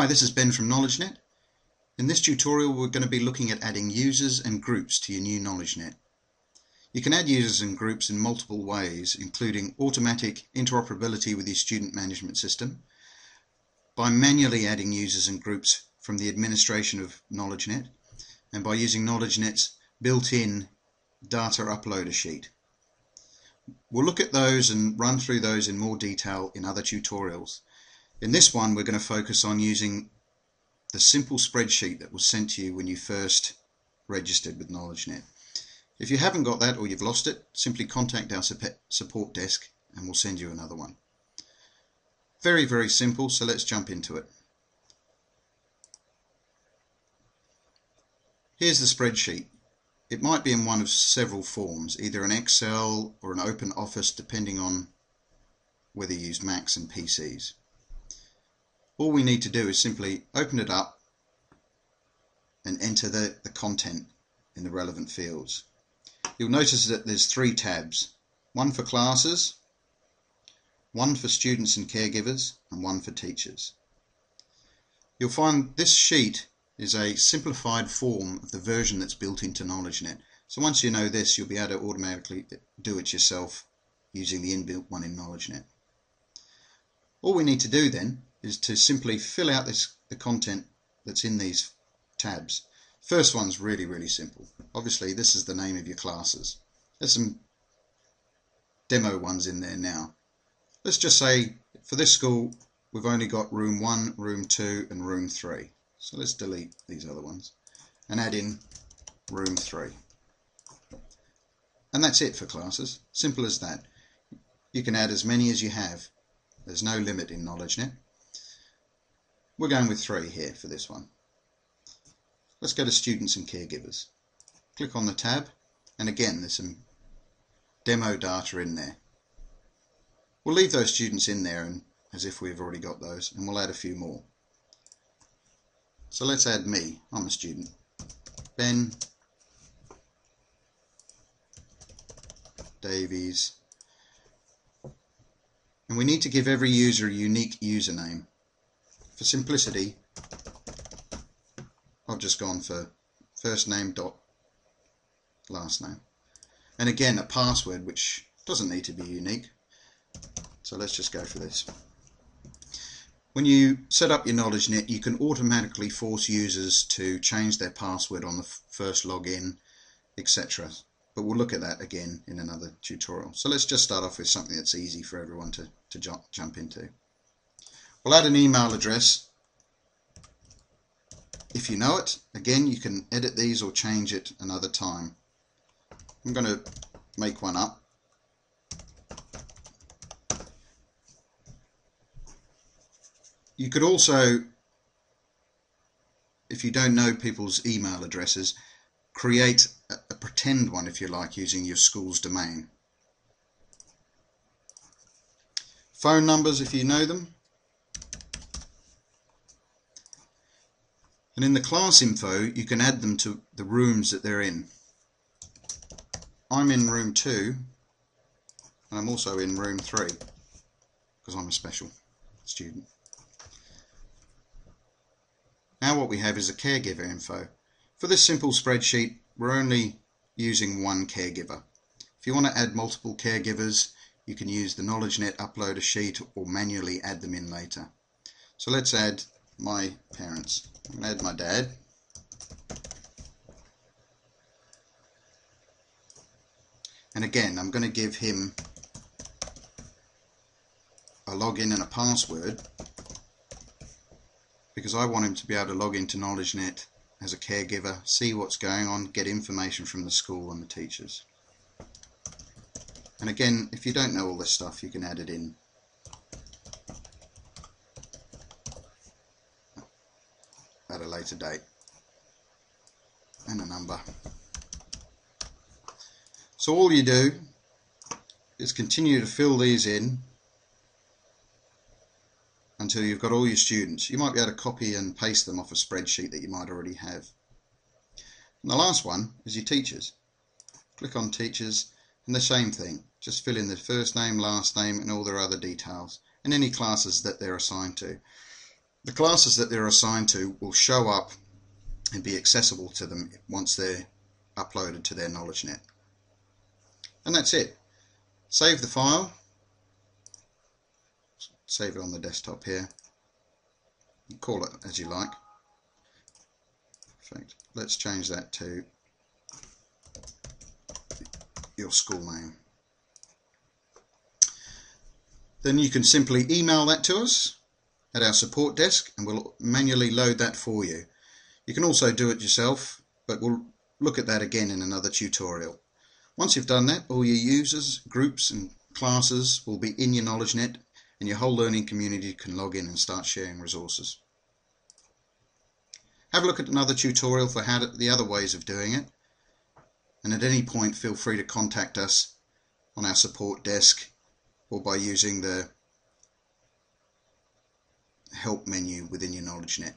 Hi, this is Ben from KnowledgeNET. In this tutorial we're going to be looking at adding users and groups to your new KnowledgeNET. You can add users and groups in multiple ways, including automatic interoperability with your student management system, by manually adding users and groups from the administration of KnowledgeNET, and by using KnowledgeNet's built-in data uploader sheet. We'll look at those and run through those in more detail in other tutorials. In this one we're going to focus on using the simple spreadsheet that was sent to you when you first registered with KnowledgeNET. If you haven't got that or you've lost it, simply contact our support desk and we'll send you another one. Very, very simple, so let's jump into it. Here's the spreadsheet. It might be in one of several forms, either an Excel or an Open Office, depending on whether you use Macs and PCs. All we need to do is simply open it up and enter the content in the relevant fields. You'll notice that there's three tabs, one for classes, one for students and caregivers, and one for teachers. You'll find this sheet is a simplified form of the version that's built into KnowledgeNET. So once you know this, you'll be able to automatically do it yourself using the inbuilt one in KnowledgeNET. All we need to do then is to simply fill out the content that's in these tabs. First one's really, really simple. Obviously this is the name of your classes. There's some demo ones in there now. Let's just say for this school we've only got room 1, room 2 and room 3. So let's delete these other ones and add in room 3. And that's it for classes. Simple as that. You can add as many as you have. There's no limit in KnowledgeNET. We're going with 3 here for this one. Let's go to students and caregivers. Click on the tab, and again there's some demo data in there. We'll leave those students in there and as if we've already got those, and we'll add a few more. So let's add me. I'm a student. Ben Davies. And we need to give every user a unique username. For simplicity, I've just gone for first name dot last name. And again, a password which doesn't need to be unique. So let's just go for this. When you set up your KnowledgeNET, you can automatically force users to change their password on the first login, etc. But we'll look at that again in another tutorial. So let's just start off with something that's easy for everyone to jump into. We'll add an email address if you know it. Again, you can edit these or change it another time. I'm going to make one up. You could also, if you don't know people's email addresses, create a pretend one if you like, using your school's domain. Phone numbers if you know them. And in the class info you can add them to the rooms that they're in. I'm in room 2 and I'm also in room 3 because I'm a special student. Now what we have is a caregiver info. For this simple spreadsheet we're only using one caregiver. If you want to add multiple caregivers you can use the KnowledgeNET uploader sheet or manually add them in later. So let's add my parents. I'm going to add my dad. And again I'm going to give him a login and a password because I want him to be able to log into KnowledgeNET as a caregiver, see what's going on, get information from the school and the teachers. And again, if you don't know all this stuff, you can add it in at a later date. And a number. So all you do is continue to fill these in until you've got all your students. You might be able to copy and paste them off a spreadsheet that you might already have. And the last one is your teachers. Click on teachers and the same thing. Just fill in their first name, last name and all their other details and any classes that they're assigned to. The classes that they're assigned to will show up and be accessible to them once they're uploaded to their KnowledgeNET. And that's it. Save the file. Save it on the desktop here. Call it as you like. Perfect. Let's change that to your school name. Then you can simply email that to us at our support desk and we'll manually load that for you. You can also do it yourself, but we'll look at that again in another tutorial. Once you've done that, all your users, groups and classes will be in your KnowledgeNet and your whole learning community can log in and start sharing resources. Have a look at another tutorial for the other ways of doing it, and at any point feel free to contact us on our support desk or by using the help menu within your KnowledgeNet.